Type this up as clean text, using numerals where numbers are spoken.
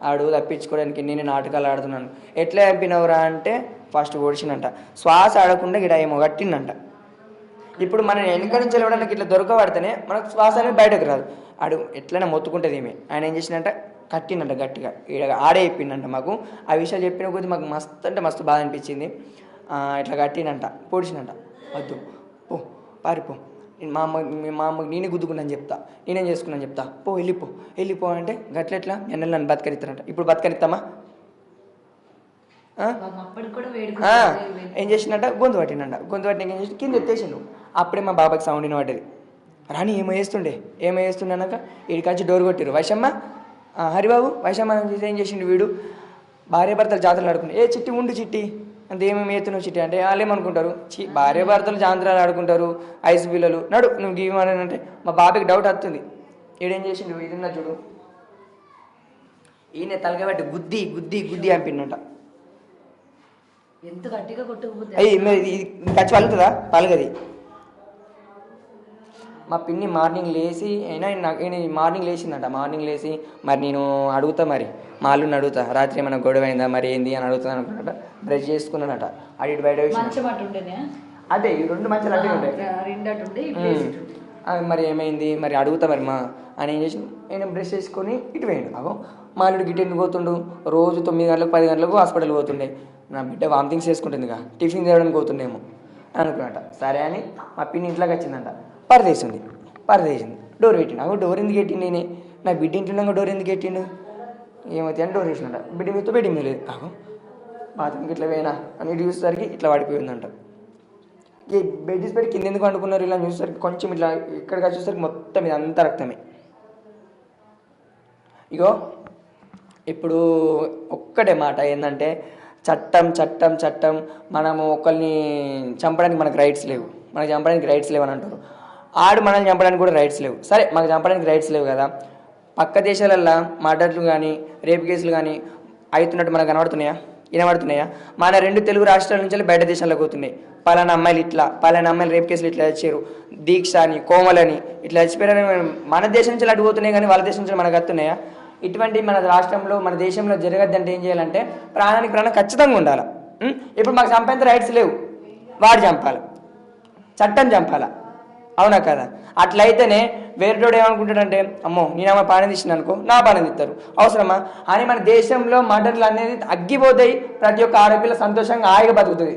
ఆడు తప్పించుకోవడానికి నేను నాటకాలు ఆడుతున్నాను. ఎట్లా చంపినవురా అంటే ఫస్ట్ ఓడిచినంట, శ్వాస ఆడకుండా గిడ ఏమో కట్టిందంట. ఇప్పుడు మనం వెనక నుంచి వెళ్ళడానికి ఇట్లా దొరకబడితేనే మనకు శ్వాస అనేది బయటకు రాదు. ఆడు ఎట్లయినా మొత్తుకుంటుంది ఈమె. ఆయన ఏం చేసిందంట, కట్టిందంట గట్టిగా, ఆడే చెప్పిండంట మాకు. ఆ విషయాలు చెప్పిన కొద్దీ మాకు మస్తు అంటే మస్తు బాధ అనిపించింది. ఇట్లా కట్టినంట, పొడిచినంట. వద్దు పో, పారిపో, మా అమ్మకి నేనే గుద్దుకున్నాను చెప్తా, నేనేం చేసుకున్నాను చెప్తా, పో వెళ్ళిపో అంటే గట్లెట్లా ఎన్నెలు నన్ను బతకరిస్తారంట. ఇప్పుడు బతకరిస్తామా? ఏం చేసిందంట, గొంతు పట్టినంట. గొంతు పట్టిన ఏం చేసి కింద ఎత్తేసిండు. అప్పుడే మా బాబాకి సౌండ్ వినబడ్డది. రాని ఏమో వేస్తుండే అన్నాక వీడికాంచి డోర్ కొట్టిరు. వైశమ్మ, హరిబాబు, వైశమ్మ ఏం చేసిండు వీడు, భార్యాభర్తలు జాతరలు ఆడుకుంటారు. చిట్టి ఉండు చిట్టి అంత ఏమేమి ఎత్తున్నావు చిట్టి అంటే వాళ్ళు ఏమనుకుంటారు, భార్యాభర్తలు జాతరలు ఆడుకుంటారు, ఐసు పిల్లలు నడు నువ్వు గీమని అంటే మా బాబాకి డౌట్ వస్తుంది. ఈడేం చేసిండు, ఇదిన్నా చూడు, ఈయన తలగబెట్టి గుద్ది గుద్ది గుద్ది అంపిండంట. ఎంత గట్టిగా కొట్టుకుపోతే ఖర్చు పలుకుతుందా? పలగది. మా పిన్ని మార్నింగ్ లేచి మార్నింగ్ లేచిందంట. మార్నింగ్ లేచి మరి నేను అడుగుతా, మరి మా అల్లుని అడుగుతా, రాత్రి ఏమైనా గొడవ అయిందా మరి ఏంది అని అడుగుతాను అనుకున్నట. బ్రష్ చేసుకున్నానట. అడిగి బయట అదే ఈ 2 మంచాలు అట్టే ఉంటాయి. మరి ఏమైంది మరి అడుగుతా మరి మా అని ఏం చేసి నేను బ్రష్ చేసుకొని ఇటు వేయండి. అగో మా అల్లుడు గిట్ ఎందుకు పోతుండు, రోజు 9 గంటలకు 10 గంటలకు హాస్పిటల్ పోతుండే, నా బిడ్డ వామిటింగ్స్ చేసుకుంటుందిగా, టిఫిన్ తేయడానికి పోతుండేమో అనుకున్నట. సరే అని మా పిన్ని ఇంట్లోకి వచ్చిందంట. పరదేసింది. డోర్ పెట్టిండు. అగో డోర్ ఎందుకు పెట్టిండు నేనే, నా బిడ్డ ఇంట్లో డోర్ ఎందుకు పెట్టిండు ఏమైతే అని డోర్ వేసినట. బిడ్డ మీతో బెడ్డి మీద లేదు. అగో బాత్రూమ్కి ఇట్లా పోయినా అని ఇటు చూసేసరికి ఇట్లా పడిపోయిందంట. ఈ బెడ్ తీసి పెట్టి కింద ఎందుకు అనుకున్నారు ఇలా చూసేసరికి కొంచెం ఇట్లా ఇక్కడికి వచ్చేసరికి మొత్తం ఇది అంతా రక్తమే. ఇగో ఇప్పుడు ఒక్కటే మాట ఏంటంటే, చట్టం మనము ఒకరిని చంపడానికి మనకు రైట్స్ లేవు అని అంటారు. ఆడు మనల్ని చంపడానికి కూడా రైట్స్ లేవు. సరే మనకు చంపడానికి రైట్స్ లేవు కదా, పక్క దేశాలల్లో మర్డర్లు కానీ రేప్ కేసులు కానీ అవుతున్నట్టు మనకు వినబడుతున్నాయా? మన 2 తెలుగు రాష్ట్రాల నుంచి బయట దేశాలకు పోతున్నాయి. పలానా అమ్మాయిలు రేప్ కేసులు ఇట్లా వచ్చారు, దీక్ష అని, కోమలని ఇట్లా చచ్చిపోయారని మన దేశం నుంచి అటు పోతున్నాయి, కానీ వాళ్ళ దేశం నుంచి మనకు వస్తున్నాయా? ఇటువంటి మన రాష్ట్రంలో మన దేశంలో జరగద్దంటే ఏం చేయాలంటే ప్రాణానికి ప్రాణం ఖచ్చితంగా ఉండాలి. ఇప్పుడు మాకు చంపేంత రైట్స్ లేవు, వాడు చంపాలి, చట్టం చంపాలా, అవునా కదా? అట్లయితేనే వేరేటోడు ఏమనుకుంటాడంటే, అమ్మో నేను ఆమె పాలన తీసిన అనుకో నా పాలన తీస్తారు, అవసరమా అని మన దేశంలో మర్డర్లు అనేది అగ్గిపోతాయి. ప్రతి ఒక్క ఆడపిల్ల సంతోషంగా హాయిగా బతుకుతుంది.